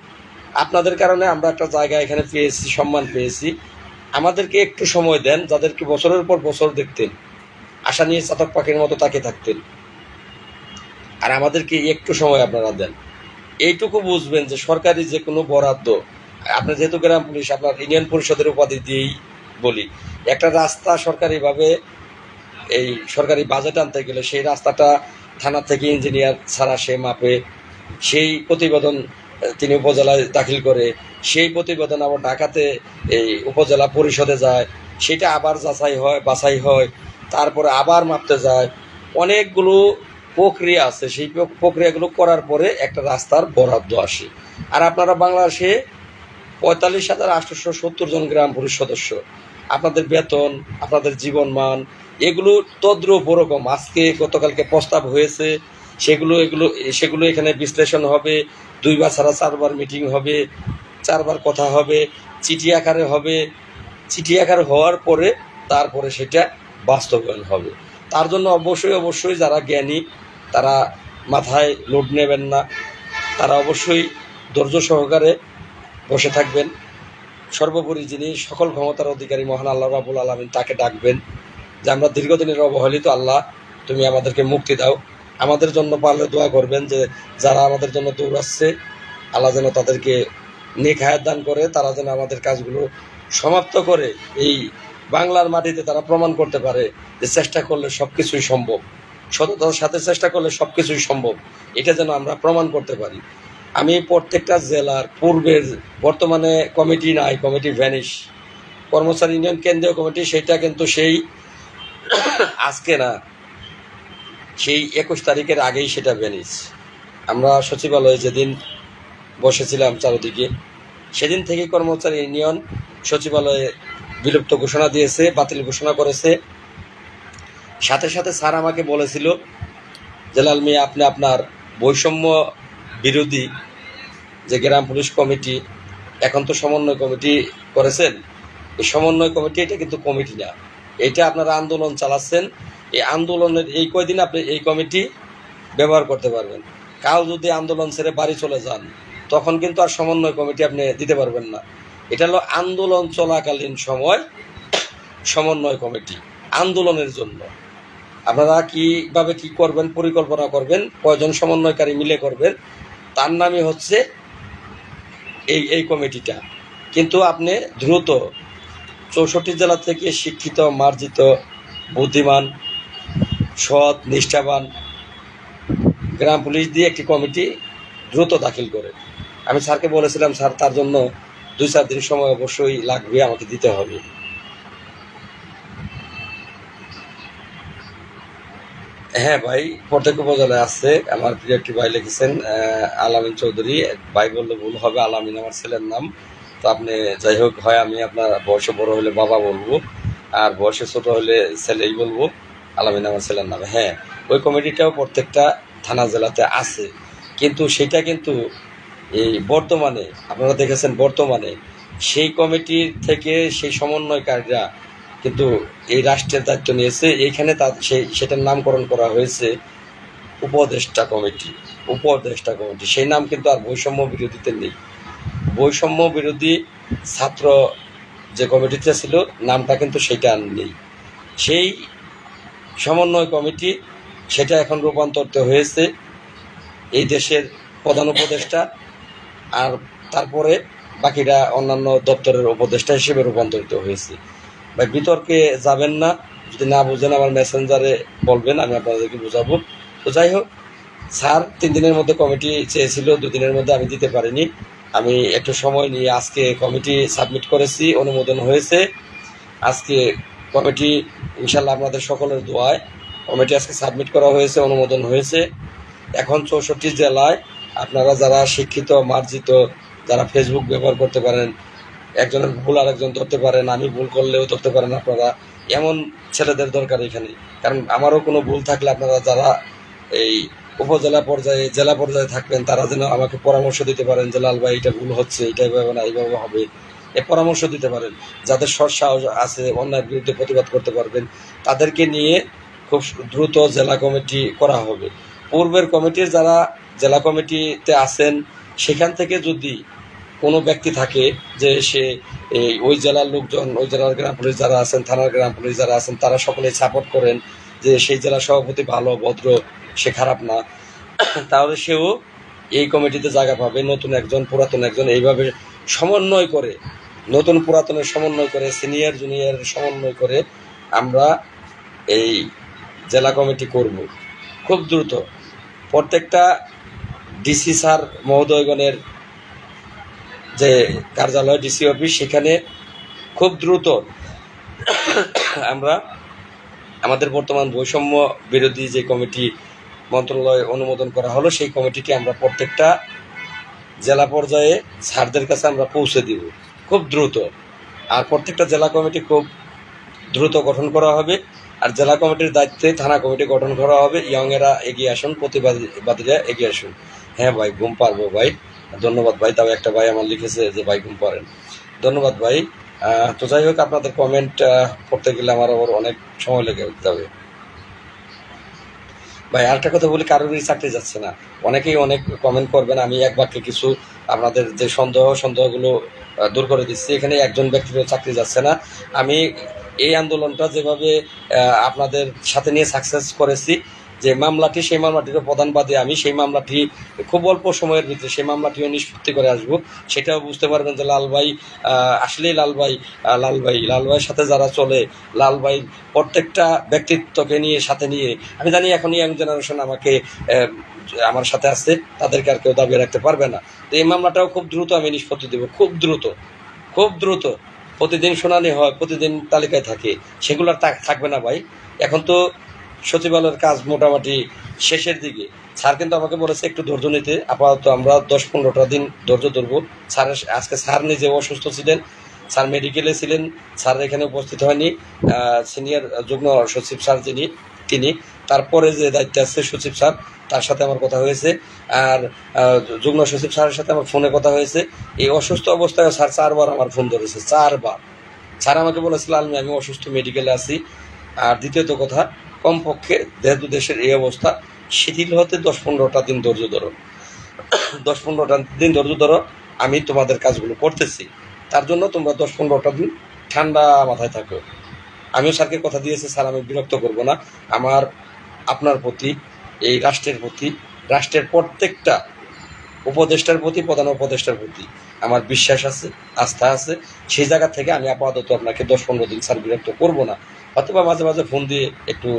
আপনাদের কারণে আমরা একটা জায়গা এখানে পেয়েছি, সম্মান পেয়েছি। আমাদেরকে একটু সময় দেন। যাদেরকে বছরের পর বছর দেখতেন, আশা নিয়ে চাতক পাখির মতো তাকে থাকতেন, আর আমাদেরকে একটু সময় আপনারা দেন। এইটুকু বুঝবেন যে সরকারি যে কোনো বরাদ্দ, আপনার যেহেতু গ্রাম পুলিশ, আপনার ইউনিয়ন পরিষদের উপাধি দিয়েই বলি, একটা রাস্তা সরকারিভাবে এই সরকারি বাজেট আনতে গেলে সেই রাস্তাটা থানা থেকে ইঞ্জিনিয়ার ছাড়া সে মাপে, সেই প্রতিবেদন তিনি উপজেলায় দাখিল করে, সেই প্রতিবেদন আবার ঢাকাতে এই উপজেলা পরিষদে যায়, সেটা আবার বাছাই হয়, তারপরে আবার মাপতে যায়। অনেকগুলো প্রক্রিয়া আছে, সেই প্রক্রিয়াগুলো করার পরে একটা রাস্তার বরাদ্দ আসে। আর আপনারা বাংলাদেশে 45,870 জন গ্রাম পুলিশ সদস্য, আপনাদের বেতন, আপনাদের জীবন মান, এগুলো তদ্রূপ ওরকম। আজকে গতকালকে প্রস্তাব হয়েছে, সেগুলো এখানে বিশ্লেষণ হবে। 2 বার ছাড়া 4 বার মিটিং হবে, 4 বার কথা হবে, চিঠি আকারে হবে। চিঠি আকার হওয়ার পরে তারপরে সেটা বাস্তবায়ন হবে। তার জন্য অবশ্যই যারা জ্ঞানী, তারা মাথায় লোড নেবেন না, তারা অবশ্যই ধৈর্য সহকারে বসে থাকবেন। সর্বোপরি যিনি সকল ক্ষমতার অধিকারী মহান আল্লাহ রাব্বুল আলামিন, তাকে ডাকবেন যে আমরা দীর্ঘদিনের অবহেলিত, আল্লাহ তুমি আমাদেরকে মুক্তি দাও। আমাদের জন্য পারলে দোয়া করবেন যে যারা আমাদের জন্য দৌড়াচ্ছে, আল্লাহ যেন তাদেরকে নেক হায়াত দান করে, তারা যেন আমাদের কাজগুলো সমাপ্ত করে এই বাংলার মাটিতে তারা প্রমাণ করতে পারে যে চেষ্টা করলে সব কিছুই সম্ভব, সততার সাথে চেষ্টা করলে সব কিছুই সম্ভব। এটা যেন আমরা প্রমাণ করতে পারি। আমি প্রত্যেকটা জেলার পূর্বের, বর্তমানে কমিটি নাই, কমিটি ভ্যানিশ, কর্মচারী ইউনিয়ন কেন্দ্রীয় কমিটি, সেটা কিন্তু সেই আজকে না, সেই 21 তারিখের আগেই সেটা ভ্যানিশ। আমরা সচিবালয়ে যেদিন বসেছিলাম চারদিকে, সেদিন থেকে কর্মচারী ইউনিয়ন সচিবালয়ে বিলুপ্ত ঘোষণা দিয়েছে, বাতিল ঘোষণা করেছে। সাথে সাথে স্যার আমাকে বলেছিল, জেলাল মিয়া, আপনি আপনার বৈষম্য বিরোধী যে গ্রাম পুলিশ কমিটি, এখন তো সমন্বয় কমিটি করেছেন, এই সমন্বয় কমিটি এটা কিন্তু কমিটি না, এটা আপনারা আন্দোলন চালাচ্ছেন। এই আন্দোলনের এই কয়দিন আপনি এই কমিটি ব্যবহার করতে পারবেন। কাল যদি আন্দোলন ছেড়ে বাড়ি চলে যান, তখন কিন্তু আর সমন্বয় কমিটি আপনি দিতে পারবেন না। এটা হলো আন্দোলন চলাকালীন সময় সমন্বয় কমিটি, আন্দোলনের জন্য। আপনারা কীভাবে কি করবেন, পরিকল্পনা করবেন, কয়জন সমন্বয়কারী মিলে করবেন, তার নামই হচ্ছে এই কমিটিটা। কিন্তু আপনি দ্রুত 64 জেলা থেকে শিক্ষিত, মার্জিত, বুদ্ধিমান, সৎ, নিষ্ঠাবান গ্রাম পুলিশ দিয়ে একটি কমিটি দ্রুত দাখিল করে। আমি স্যারকে বলেছিলাম, স্যার তার জন্য 2-4 দিন সময় অবশ্যই লাগবে, আমাকে দিতে হবে। হ্যাঁ ভাই, প্রত্যেক উপজেলায় আছে। আমার প্রিয় একটি ভাই লিখেছেন, আলামিন চৌধুরী। ভাই বললে ভুল হবে, আলামিন আমার ছেলের নাম। তো আপনি যাই হোক, হয় আমি আপনার বয়সে বড় হলে বাবা বলবো, আর বয়সে ছোট হলে ছেলেই বলবো। আলামিন আমার ছেলের নাম। হ্যাঁ, ওই কমিটিটাও প্রত্যেকটা থানা জেলাতে আছে, কিন্তু সেটা কিন্তু এই বর্তমানে আপনারা দেখেছেন, বর্তমানে সেই কমিটির থেকে সেই সমন্বয়কারীরা কিন্তু এই রাষ্ট্রের দায়িত্ব নিয়েছে। এইখানে সেটার নামকরণ করা হয়েছে উপদেষ্টা কমিটি। উপদেষ্টা কমিটি সেই নাম কিন্তু আর বৈষম্য বিরোধীতে নেই। বৈষম্য বিরোধী ছাত্র যে কমিটিতে ছিল নামটা কিন্তু সেটা আর নেই। সেই সমন্বয় কমিটি সেটা এখন রূপান্তরিত হয়েছে এই দেশের প্রধান উপদেষ্টা, আর তারপরে বাকিরা অন্যান্য দপ্তরের উপদেষ্টা হিসেবে রূপান্তরিত হয়েছে। ভাই বিতর্কে যাবেন না, যদি না বুঝেন আমার মেসেঞ্জারে বলবেন, আমি আপনাদেরকে বোঝাবো। তো যাই হোক, স্যার 3 দিনের মধ্যে কমিটি চেয়েছিল, 2 দিনের মধ্যে আমি দিতে পারিনি। আমি একটু সময় নিয়ে আজকে কমিটি সাবমিট করেছি, অনুমোদন হয়েছে। আজকে কমিটি ইনশাল্লাহ আপনাদের সকলের দোয়ায় কমিটি আজকে সাবমিট করা হয়েছে, অনুমোদন হয়েছে। এখন 64 জেলায় আপনারা যারা শিক্ষিত মার্জিত, যারা ফেসবুক ব্যবহার করতে পারেন, একজনের ভুল আরেকজন ধরতে পারেন, আমি ভুল করলেও ধরতে পারেন, আপনারা এমন ছেলেদের দরকার এখানে। কারণ আমারও কোনো ভুল থাকলে আপনারা যারা এই উপজেলা পর্যায়ে জেলা পর্যায়ে থাকবেন তারা যেন আমাকে পরামর্শ দিতে পারেন যে লাল ভাই এটা ভুল হচ্ছে, এটা এইভাবে না এইভাবে হবে, এ পরামর্শ দিতে পারেন। যাদের সৎসাহস আছে, অন্যায়ের বিরুদ্ধে প্রতিবাদ করতে পারবেন, তাদেরকে নিয়ে খুব দ্রুত জেলা কমিটি করা হবে। পূর্বের কমিটির যারা জেলা কমিটিতে আছেন সেখান থেকে যদি কোনো ব্যক্তি থাকে যে সে ওই জেলার লোকজন, ওই জেলার গ্রাম পুলিশ যারা আছেন, থানার গ্রাম পুলিশ যারা আছেন, তারা সকলে সাপোর্ট করেন যে সেই জেলার সভাপতি ভালো, ভদ্র, সে খারাপ না, তাহলে সেও এই কমিটিতে জায়গা পাবে। নতুন একজন, পুরাতন একজন, এইভাবে সমন্বয় করে, নতুন পুরাতনের সমন্বয় করে, সিনিয়র জুনিয়র সমন্বয় করে আমরা এই জেলা কমিটি করব খুব দ্রুত। প্রত্যেকটা ডিসি স্যার মহোদয়গণের যে কার্যালয়, ডিসি অফিস, সেখানে খুব দ্রুত আমরা আমাদের বর্তমান বৈষম্য বিরোধী যে কমিটি মন্ত্রণালয়ে অনুমোদন করা হলো, সেই কমিটিটি আমরা প্রত্যেকটা জেলা পর্যায়ে স্যারদের কাছে আমরা পৌঁছে দিব খুব দ্রুত। আর প্রত্যেকটা জেলা কমিটি খুব দ্রুত গঠন করা হবে। আর জেলা কমিটির দায়িত্বে থানা কমিটি গঠন করা হবে। ইয়ংয়েরা এগিয়ে আসুন, প্রতিবাদীরা এগিয়ে আসুন। হ্যাঁ ভাই, ঘুম পারবো ভাই, ধন্যবাদ ভাই। তাও একটা ভাই আমার লিখেছে যে ভাই ঘুম পারেন, ধন্যবাদ ভাই। তো যাই হোক, আপনাদের কমেন্ট পড়তে গেলে আমার আবার অনেক সময় লেগে যাবে ভাই। আরেকটা কথা বলি, কারোরই চাকরি যাচ্ছে না। অনেকেই অনেক কমেন্ট করবেন, আমি এক বাক্যে কিছু আপনাদের যে সন্দেহগুলো দূর করে দিচ্ছি। এখানে একজন ব্যক্তিরও চাকরি যাচ্ছে না। আমি এই আন্দোলনটা যেভাবে আপনাদের সাথে নিয়ে সাকসেস করেছি, যে মামলাটি, সেই মামলাটিরও প্রধানবাদী আমি। সেই মামলাটি খুব অল্প সময়ের ভিতরে সেই মামলাটিও নিষ্পত্তি করে আসবো। সেটাও বুঝতে পারবেন যে লাল ভাই আসলেই লাল ভাইয়ের সাথে যারা চলে, লাল ভাই প্রত্যেকটা ব্যক্তিত্বকে নিয়ে সাথে নিয়ে, আমি জানি এখন ইয়াং জেনারেশন আমার সাথে আছে, তাদেরকে আর কেউ দাবি রাখতে পারবে না। তো এই মামলাটাও খুব দ্রুত আমি নিষ্পত্তি দেবো, খুব দ্রুত। প্রতিদিন শুনানি হয়, প্রতিদিন তালিকায় থাকে, সেগুলো আর থাকবে না ভাই। এখন তো সচিবালয়ের কাজ মোটামুটি শেষের দিকে। স্যার কিন্তু আমাকে বলেছে একটু ধৈর্য নিতে। আপাতত আমরা 10-15টা দিন ধৈর্য ধরবো। আজকে স্যার নিজে অসুস্থ ছিলেন, স্যার মেডিকেলে ছিলেন, স্যার এখানে উপস্থিত হয়নি। সিনিয়র যুগ্ম সচিব স্যার তিনি, তারপরে যে দায়িত্বে আছে সচিব স্যার, তার সাথে আমার কথা হয়েছে। আর যুগ্ম সচিব স্যারের সাথে আমার ফোনে কথা হয়েছে। এই অসুস্থ অবস্থায় স্যার 4বার আমার ফোন ধরেছে, 4বার। স্যার আমাকে বলেছিল আমি অসুস্থ, মেডিকেলে আছি। আর দ্বিতীয়ত কথা, কমপক্ষে যেহেতু দেশের এই অবস্থা, শিথিল হতে 10-15টা দিন ধৈর্য ধরো, 10-15টা দিন ধৈর্য ধরো। আমি তোমাদের কাজগুলো করতেছি, তার জন্য তোমরা 10-15টা দিন ঠান্ডা মাথায় থাকো। আমিও স্যারকে কথা দিয়েছি, স্যার আমি বিরক্ত করব না। আমার আপনার প্রতি, এই রাষ্ট্রের প্রতি, রাষ্ট্রের প্রত্যেকটা উপদেষ্টার প্রতি, প্রধান উপদেষ্টার প্রতি আমার বিশ্বাস আছে, আস্থা আছে। সেই জায়গা থেকে আমি আপাতত আপনাকে 10-15 দিন স্যার বিরক্ত করব না। অথবা মাঝে মাঝে ফোন দিয়ে একটু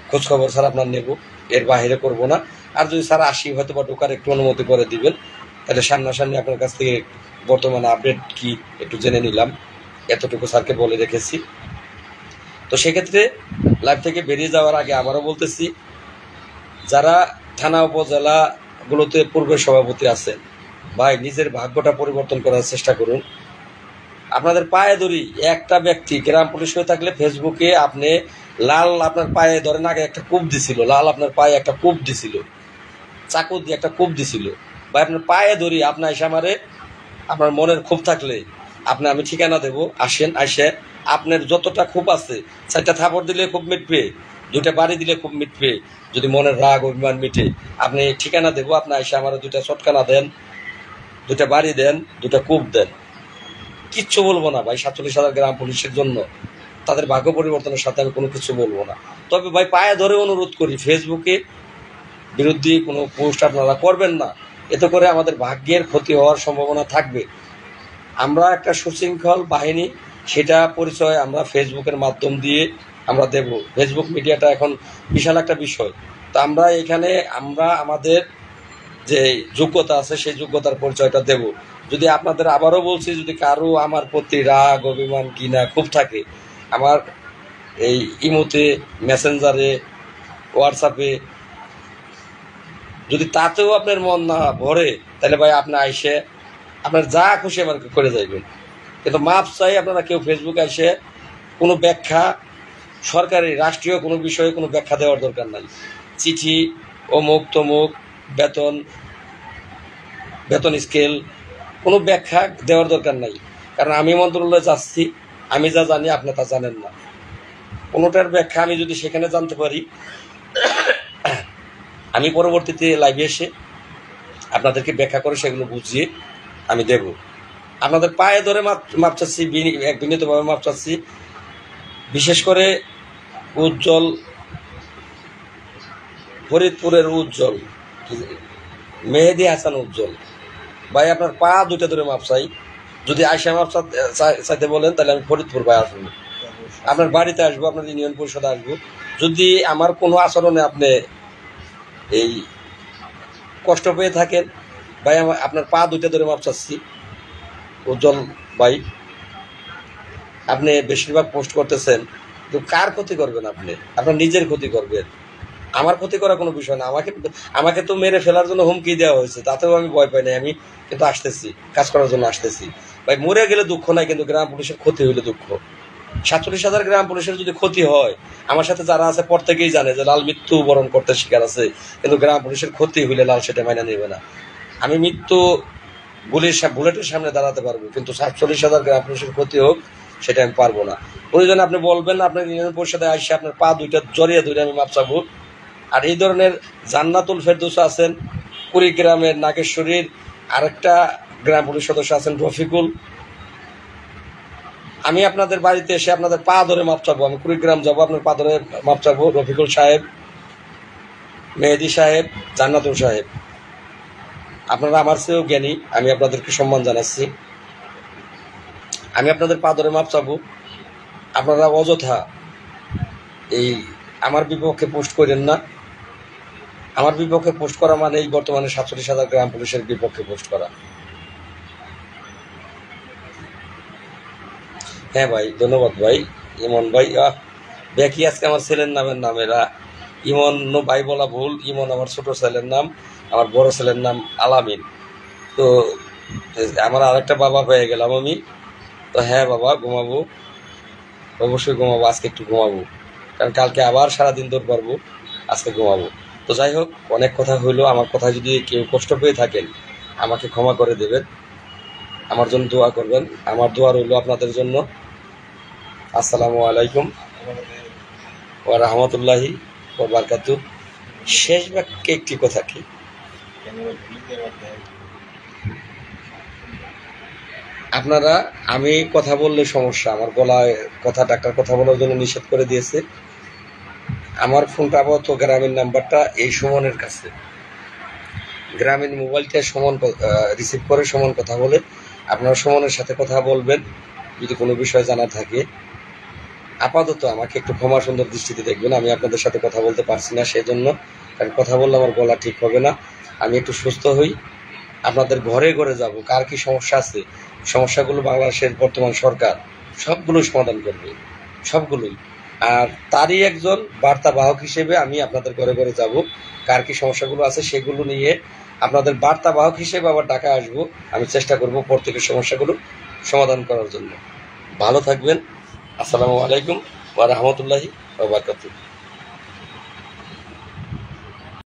খোঁজখবর স্যার আপনার নেব, এর বাহিরে করব না। আর যদি স্যার আসি, হয়তো বা ঢোকার একটু অনুমতি করে দিবেন, তাহলে সামনাসামনি আপনার কাছ থেকে বর্তমানে আপডেট কি একটু জেনে নিলাম। এতটুকু স্যারকে বলে রেখেছি। তো সেক্ষেত্রে লাইভ থেকে বেরিয়ে যাওয়ার আগে আবারও বলতেছি, যারা থানা উপজেলাগুলোতে পূর্বের সভাপতি আছেন, ভাই নিজের ভাগ্যটা পরিবর্তন করার চেষ্টা করুন। আপনাদের পায়ে ধরি, একটা ব্যক্তি গ্রাম পুলিশ হয়ে থাকলে ফেসবুকে আপনি লাল আপনার পায়ে ধরেন, আগে একটা কূপ দিছিল, লাল আপনার পায়ে একটা কূপ দিছিল, চাকু দিয়ে একটা কূপ দিছিল। ভাই আপনার পায়ে ধরি, আপনি এসে আমারে আপনার মনের ক্ষোভ থাকলে আমি ঠিকানা দেব, আসেন, আসে আপনার যতটা ক্ষোভ আছে 4টা থাপড় দিলে খুব মিটবে, 2টা বাড়ি দিলে খুব মিটবে। যদি মনের রাগ অভিমান মিটে আপনি ঠিকানা দেব, আপনি এসে আমার 2টা চটকানা দেন, 2টা বাড়ি দেন, 2টা কূপ দেন, কিচ্ছু বলবো না ভাই। 47,000 গ্রাম পুলিশের জন্য তাদের ভাগ্য পরিবর্তনের সাথে আমি কোনো কিছু বলবো না। তবে ভাই পায়ে ধরে অনুরোধ করি, ফেসবুকে বিরুদ্ধে কোনো পোস্ট আপনারা করবেন না, এতে করে আমাদের ভাগ্যের ক্ষতি হওয়ার সম্ভাবনা থাকবে। আমরা একটা সুশৃঙ্খল বাহিনী, সেটা পরিচয় আমরা ফেসবুকের মাধ্যম দিয়ে আমরা দেব। ফেসবুক মিডিয়াটা এখন বিশাল একটা বিষয়। তো আমরা এখানে আমাদের যে যোগ্যতা আছে সেই যোগ্যতার পরিচয়টা দেব। যদি আপনাদের আবারও বলছি, যদি কারো আমার প্রতি রাগ অভিমান কিনা খুব থাকে, আমার এই ইমোতে, মেসেঞ্জারে, হোয়াটসঅ্যাপে যদি তাতেও আপনার মন না ভরে, তাহলে ভাই আপনি আইসে আপনার যা খুশি আমাকে করে যাইবেন। কিন্তু মাপ চাই, আপনারা কেউ ফেসবুকে এসে কোনো ব্যাখ্যা, সরকারি রাষ্ট্রীয় কোনো বিষয়ে কোনো ব্যাখ্যা দেওয়ার দরকার নাই। চিঠি, অমুক তমুক, বেতন স্কেল, কোনো ব্যাখ্যা দেওয়ার দরকার নাই। কারণ আমি মন্ত্রণালয়ে যাচ্ছি, আমি যা জানি আপনি তা জানেন না। কোনোটার ব্যাখ্যা আমি যদি সেখানে জানতে পারি, আমি পরবর্তীতে লাইভে এসে আপনাদেরকে ব্যাখ্যা করে সেগুলো বুঝিয়ে আমি দেব। আপনাদের পায়ে ধরে মাপ চাচ্ছি, বিনীতভাবে মাপ চাচ্ছি। বিশেষ করে উজ্জ্বল, ফরিদপুরের উজ্জ্বল, মেহেদি হাসান উজ্জ্বল ভাই, আপনার পা 2টা ধরে মাপ চাই। যদি আয়সা মাপ চাইতে বলেন, তাহলে আমি ফরিদপুর ভাই আসবো, আপনার বাড়িতে আসবো, আপনার ইউনিয়ন পরিষদে আসবো। যদি আমার কোনো আচরণে আপনি এই কষ্ট পেয়ে থাকেন ভাই, আপনার পা 2টা ধরে মাপ চাচ্ছি। উজ্জ্বল ভাই, আপনি বেশিরভাগ পোস্ট করতেছেন, কিন্তু কার ক্ষতি করবেন? আপনি আপনার নিজের ক্ষতি করবেন। আমার ক্ষতি করা কোনো বিষয় না। আমাকে তো মেরে ফেলার জন্য হুমকি দেওয়া হয়েছে, তাতেও আমি ভয় পাই নাই। আমি কিন্তু আসতেছি, কাজ করার জন্য আসতেছি ভাই। মরে গেলে দুঃখ নাই, কিন্তু গ্রাম পুলিশের ক্ষতি হইলে দুঃখ। 47,000 গ্রাম পুলিশের যদি ক্ষতি হয়, আমার সাথে যারা আছে প্রত্যেকেই জানে যে লাল মৃত্যু বরণ করতে শিকার আছে, কিন্তু গ্রাম পুলিশের ক্ষতি হইলে লাল সেটা মাইনা নেবে না। আমি মৃত্যু বুলেটের সামনে দাঁড়াতে পারবো, কিন্তু 47,000 গ্রাম পুলিশের ক্ষতি হোক সেটা আমি পারবো না। প্রয়োজনে আপনি বলবেন, আপনার ইউনিয়ন পরিষদে আসে আপনার পা 2টা জড়িয়ে ধরে আমি মাপ চাবো। আর এই ধরনের জান্নাতুল ফেরদৌস আছেন কুড়িগ্রামের নাগেশ্বরীর, আরেকটা গ্রাম পুলিশ সদস্য আছেন রফিকুল, আমি আপনাদের বাড়িতে এসে আপনাদের পা ধরে মাপ চাবো। আমি কুড়িগ্রাম যাবো, আপনার পা ধরে মাপ চাবো। রফিকুল সাহেব, মেহেদি সাহেব, জান্নাতুল সাহেব, আপনারা আমার চেয়েও জ্ঞানী, আমি আপনাদেরকে সম্মান জানাচ্ছি। আমি আপনাদের পা ধরে মাপ চাবো। আপনারা অযথা এই আমার বিপক্ষে পোস্ট করেন না। আমার বিপক্ষে পোস্ট করা মানে এই বর্তমানে 47,000 গ্রাম পুলিশের বিপক্ষে পোস্ট করা। হ্যাঁ ভাই, ধন্যবাদ ভাই। ইমন ভাই, দেখি আজকে আমার ছেলের নামেরা ইমন ভাই বলা ভুল। ইমন আমার ছোট ছেলের নাম, আমার বড় ছেলের নাম আলামিন। তো আমার আরেকটা বাবা হয়ে গেলাম আমি। তো হ্যাঁ বাবা, ঘুমাবো, অবশ্যই ঘুমাবো। আজকে একটু ঘুমাবো, কারণ কালকে আবার সারাদিন দৌড় পারবো। আজকে ঘুমাবো। তো যাই হোক, অনেক কথা হইলো। আমার কথা যদি কেউ কষ্ট পেয়ে থাকেন, আমাকে ক্ষমা করে দেবেন, আমার জন্য দোয়া করবেন। আমার দোয়া রইল আপনাদের জন্য। আসসালামু আলাইকুম ওয়া রাহমাতুল্লাহি ওয়া বারাকাতুহু। শেষ বাক্যে একটি কথা কি, আপনারা, আমি কথা বললে সমস্যা, আমার গলায় কথা, ডাক্তার কথা বলার জন্য নিষেধ করে দিয়েছে। আমার ফোনটা আপাতত গ্রামীণ নাম্বারটা এই সুমনের কাছে, গ্রামীণ মোবাইলটা সুমন রিসিভ করে সুমন কথা বলে। আপনারা সুমনের সাথে কথা বলবেন যদি কোনো বিষয় জানা থাকে। আপাতত আমাকে একটু ক্ষমা সুন্দর দৃষ্টিতে দেখবেন, আমি আপনাদের সাথে কথা বলতে পারছি না সেজন্য, কারণ কথা বললে আমার গলা ঠিক হবে না। আমি একটু সুস্থ হই, আপনাদের ঘরে ঘরে যাব, কার কি সমস্যা আছে, সমস্যাগুলো বাংলাদেশের বর্তমান সরকার সবগুলোই সমাধান করবে, সবগুলোই। আর তারই একজন বার্তাবাহক হিসেবে আমি আপনাদের ঘরে ঘরে যাব, কার কি সমস্যাগুলো আছে সেগুলো নিয়ে আপনাদের বার্তাবাহক হিসেবে আবার ঢাকায় আসবো। আমি চেষ্টা করব প্রত্যেকের সমস্যাগুলো সমাধান করার জন্য। ভালো থাকবেন। আসসালামু আলাইকুম ওয়া রাহমাতুল্লাহি ওয়া বারাকাতুহু।